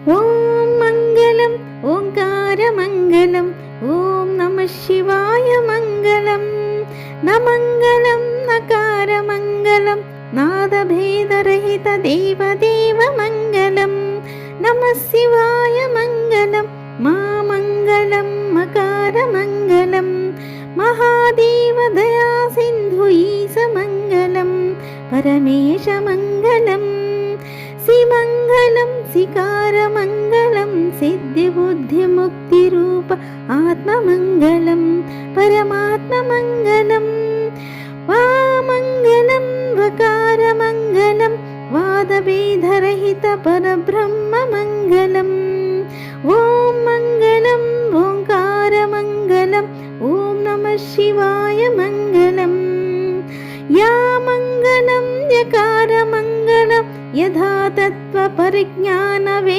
ఓం మంగళం ఓంకారమంగళం ఓం నమః శివాయ మంగళం నమంగళం నకారమంగళం నాదభేదరహిత దేవదేవ మంగళం నమః శివాయ మంగళం మా మంగళం మకారమంగళం మహాదేవ దయా సింధు ఈశ మంగళం పరమేశ మంగళం శ్రీమంగళం శ్రీకారమంగళం సిద్ధిబుద్ధిముక్తిరూప ఆత్మమంగళం పరమాత్మమంగళం వామంగళం వకారమంగళం వాదభేదరహిత పరబ్రహ్మమంగళం ఓం మంగళం ఓంకారమంగళం ఓం నమః శివాయ మంగళం యా మంగళం యకారమంగళం యథా తత్వ పరిజ్ఞాన